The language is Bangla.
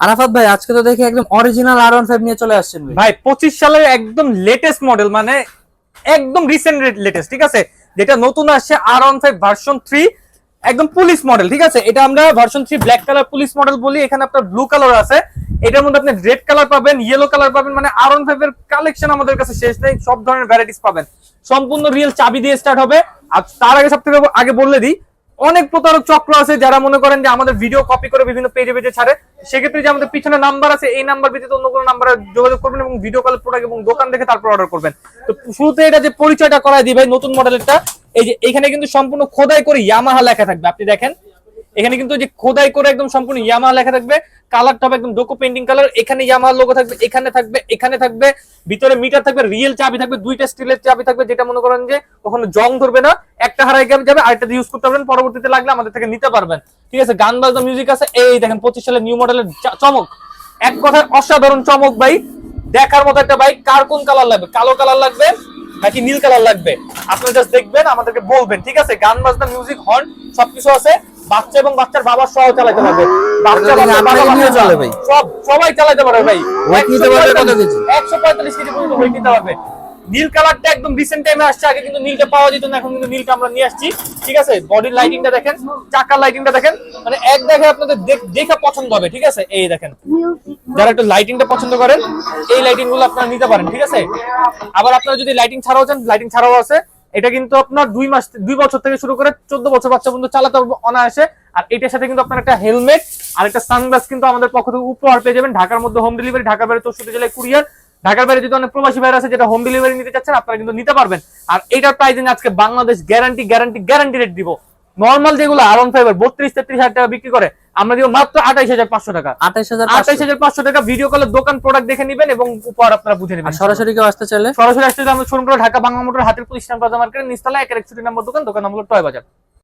আরাফাত ভাই আজকে তো দেখি একদম অরিজিনাল R15 নিয়ে চলে আসছেন ভাই। ভাই 25 সালের একদম লেটেস্ট মডেল, মানে একদম রিসেন্ট লেটেস্ট, ঠিক আছে। যেটা নতুন আসছে R15 ভার্সন 3, একদম পুলিশ মডেল, ঠিক আছে। এটা আমরা version 3 black colour police model বলি। এখানে আপনার ব্লু কালার আছে, এটার মধ্যে আপনি রেড কালার পাবেন, ইয়েলো কালার পাবেন, মানে R15 এর কালেকশন আমাদের কাছে শেষ নেই, সব ধরনের ভ্যারাইটিস পাবেন। সম্পূর্ণ রিয়েল চাবি দিয়ে স্টার্ট হবে। আর তার আগে সবথেকে আগে বলে দিই, অনেক প্রতারক চক্র আছে যারা মনে করেন যে আমাদের ভিডিও কপি করে বিভিন্ন পেজে পেজে ছাড়ে। সেক্ষেত্রে যে আমাদের পিছনে নাম্বার আছে, এই নাম্বার ব্যতীত অন্য কোনো নাম্বারে যোগাযোগ করবেন এবং ভিডিও কল প্রোডাক্ট এবং দোকান দেখে তারপর অর্ডার করবেন। তো শুরুতে এটা যে পরিচয়টা করাই দিই ভাই, নতুন মডেলেরটা। এই যে এখানে কিন্তু সম্পূর্ণ খোদাই করে ইয়ামাহা লেখা থাকবে, আপনি দেখেন এখানে কিন্তু যে খোদাই করে একদম সম্পূর্ণ ইয়ামাহা লেখা থাকবে। কালারটা হবে একদম ডোকো পেইন্টিং কালার। এখানে ইয়ামাহা লোগো থাকবে, এখানে থাকবে, এখানে থাকবে, ভিতরে মিটার থাকবে, রিয়েল চাবি থাকবে, দুইটা স্টিলের চাবি থাকবে, যেটা মনে করেন যে কখনো জং ধরবে না, একটা হারাই যাবে আরেকটা ইউজ করতে পারবেন, পরবর্তীতে লাগলে আমাদের থেকে নিতে পারবেন, ঠিক আছে। গান বাজনা মিউজিক আছে। এই দেখেন 25 সালের নিউ মডেলের চমক, এক কথায় অসাধারণ চমক ভাই, দেখার মতো একটা বাইক। কার কোন কালার লাগবে, কালো কালার লাগবে নাকি নীল কালার লাগবে, আপনারা জাস্ট দেখবেন, আমাদেরকে বলবেন, ঠিক আছে। গান বাজনা মিউজিক হর্ন সবকিছু আছে। বাচ্চা এবং বাচ্চার বাবা সহ চালাতে পারবে, বাচ্চা চলে ভাই, সবাই চালাতে পারবে ভাই। 145 কেজি পর্যন্ত ওয়েট নিতে পারবে। নীল কালারটা একদম রিসেন্ট টাইমে আসছে, আগে কিন্তু নীলটা পাওয়া যেত না, এখন কিন্তু নীলটা আমরা নিয়ে আসছি, ঠিক আছে। বডির লাইটিংটা দেখেন, চাকার লাইটিংটা দেখেন, মানে এক দেখে আপনাদের দেখে পছন্দ হবে, ঠিক আছে। এই দেখেন, যারা একটু লাইটিংটা পছন্দ করেন এই লাইটিং গুলো আপনারা নিতে পারেন, ঠিক আছে। আবার আপনারা যদি লাইটিং ছাড়াও চান, লাইটিং ছাড়াও আছে। এটা কিন্তু আপনার 2 বছর থেকে শুরু করে 14 বছর বাচ্চা পর্যন্ত চালাতে পারবে অনায়াসে। আর এটার সাথে কিন্তু আপনার একটা হেলমেট আর একটা সানগ্লাস কিন্তু আমাদের পক্ষ থেকে উপহার পেয়ে যাবেন। ঢাকার মধ্যে হোম ডেলিভারি, ঢাকার বাইরে 64 জেলায় কুরিয়ার। ঢাকার বাইরে যদি অনেক প্রবাসী ভাইরা আছে যেটা হোম ডেলিভারি নিতে চাচ্ছেন, আপনারা কিন্তু নিতে পারবেন। আর এটার প্রাইসিং আজকে Bangladesh guarantee guarantee guarantee rate দিব। নরমাল যেগুলো R15 32-33 হাজার টাকা বিক্রি করে, আমরা দিব মাত্র 28,500 টাকা। 28,500 টাকা। ভিডিও কলের দোকান প্রোডাক্ট দেখে নেবেন এবং উপহার আপনারা বুঝে নেবেন। সরাসরি কেউ আসতে চাইলে সরাসরি আসতে আমাদের শোরুম ঢাকা বাংলা মোটর হাতের পুলিশ প্লাজা মার্কেটের নিচতলা 161 নম্বর দোকান, দোকান নাম হলো টয় বাজার।